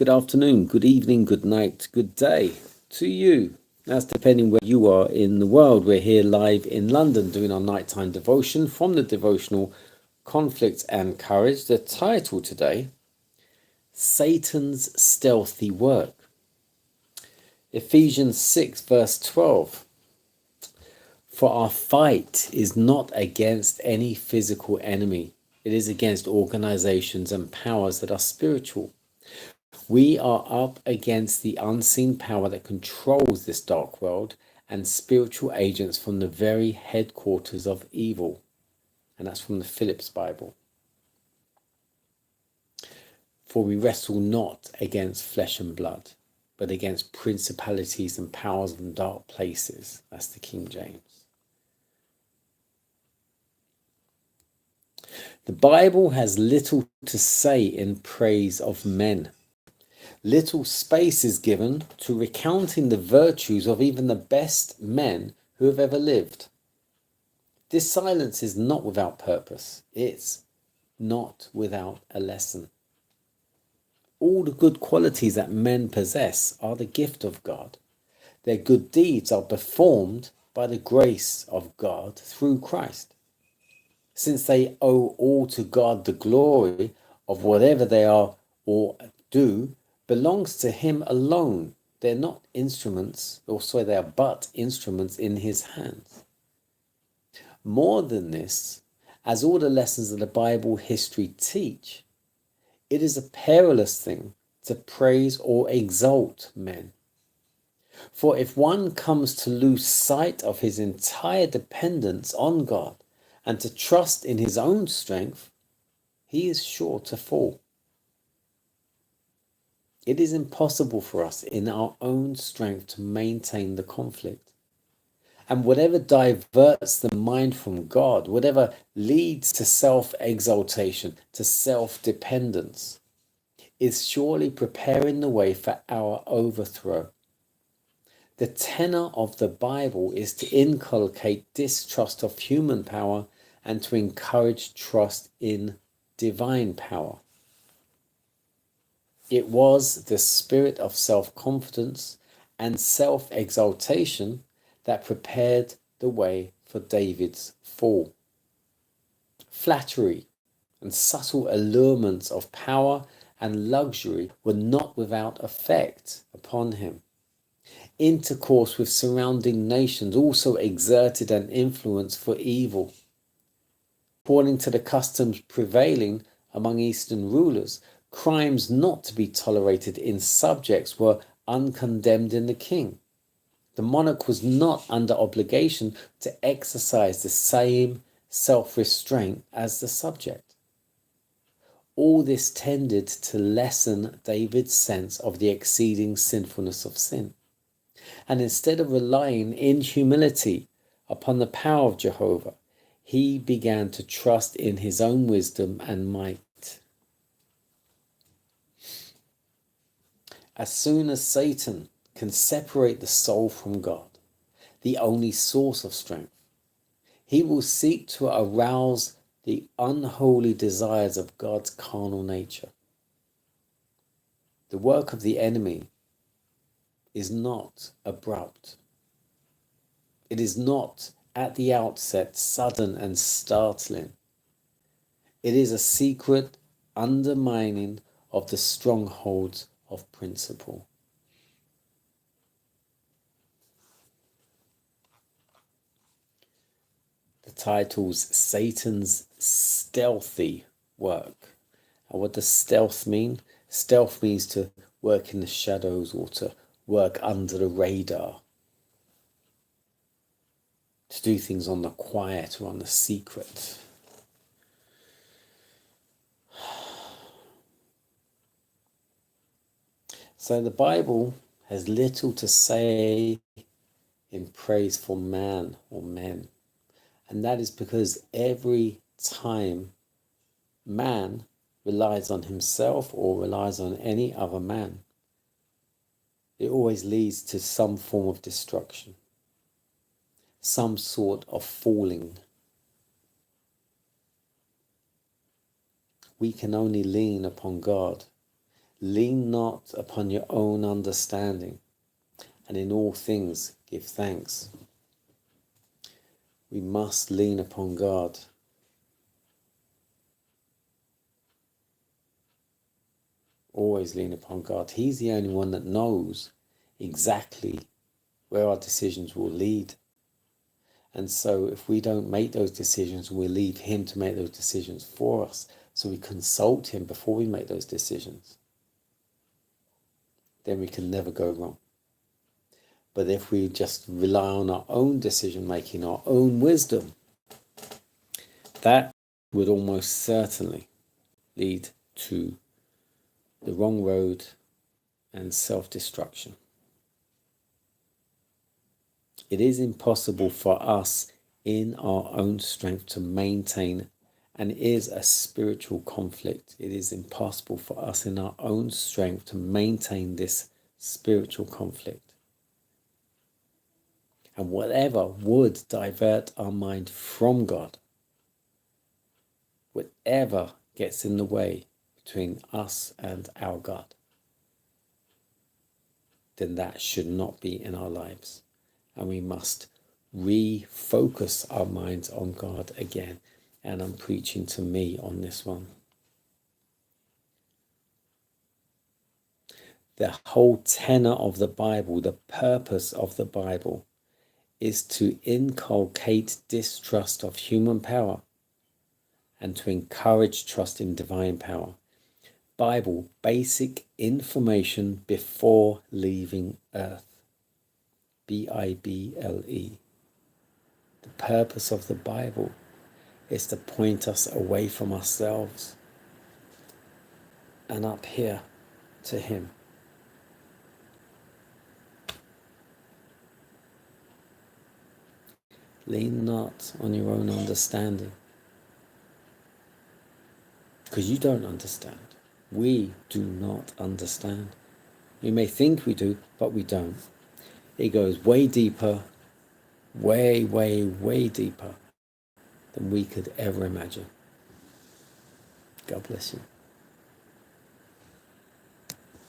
good afternoon, good evening, good night, good day to you. That's depending where you are in the world. We're here live in London doing our nighttime devotion from the devotional Conflict and Courage. The title today, Satan's Stealthy Work. Ephesians 6 verse 12. For our fight is not against any physical enemy. It is against organizations and powers that are spiritual. We are up against the unseen power that controls this dark world and spiritual agents from the very headquarters of evil. And that's from the Phillips Bible. For we wrestle not against flesh and blood, but against principalities and powers in dark places. That's the King James. The Bible has little to say in praise of men. Little space is given to recounting the virtues of even the best men who have ever lived. This silence is not without purpose. It's not without a lesson. All the good qualities that men possess are the gift of God. Their good deeds are performed by the grace of God through Christ. Since they owe all to God, the glory of whatever they are or do belongs to him alone. They're not instruments, they are but instruments in his hands. More than this, as all the lessons of the Bible history teach, it is a perilous thing to praise or exalt men. For if one comes to lose sight of his entire dependence on God and to trust in his own strength, he is sure to fall. It is impossible for us in our own strength to maintain the conflict. And whatever diverts the mind from God, whatever leads to self-exaltation, to self-dependence, is surely preparing the way for our overthrow. The tenor of the Bible is to inculcate distrust of human power and to encourage trust in divine power. It was the spirit of self-confidence and self-exaltation that prepared the way for David's fall. Flattery and subtle allurements of power and luxury were not without effect upon him. Intercourse with surrounding nations also exerted an influence for evil. According to the customs prevailing among Eastern rulers, crimes not to be tolerated in subjects were uncondemned in the king. The monarch was not under obligation to exercise the same self-restraint as the subject. All this tended to lessen David's sense of the exceeding sinfulness of sin. And instead of relying in humility upon the power of Jehovah, he began to trust in his own wisdom and might. As soon as Satan can separate the soul from God, the only source of strength, he will seek to arouse the unholy desires of God's carnal nature. The work of the enemy is not abrupt. It is not at the outset sudden and startling. It is a secret undermining of the strongholds of principle. The title's Satan's Stealthy Work. And what does stealth mean? Stealth means to work in the shadows or to work under the radar. To do things on the quiet or on the secret. So the Bible has little to say in praise for man or men. And that is because every time man relies on himself or relies on any other man, it always leads to some form of destruction, some sort of falling. We can only lean upon God, Lean not upon your own understanding, and in all things give thanks. We must lean upon God. Always lean upon God. He's the only one that knows exactly where our decisions will lead. And so if we don't make those decisions, we leave him to make those decisions for us. So we consult him before we make those decisions. Then we can never go wrong. But if we just rely on our own decision making, our own wisdom, that would almost certainly lead to the wrong road and self-destruction. It is impossible for us in our own strength to maintain, and is a spiritual conflict. It is impossible for us in our own strength to maintain this spiritual conflict. And whatever would divert our mind from God, whatever gets in the way between us and our God, then that should not be in our lives. And we must refocus our minds on God again. And I'm preaching to me on this one. The whole tenor of the Bible, the purpose of the Bible, is to inculcate distrust of human power and to encourage trust in divine power. Bible, basic information before leaving earth. Bible. The purpose of the Bible is to point us away from ourselves and up here to him. Lean not on your own understanding, because you don't understand. We do not understand. We may think we do, but we don't. It goes way deeper, way, way, way deeper than we could ever imagine. God bless you.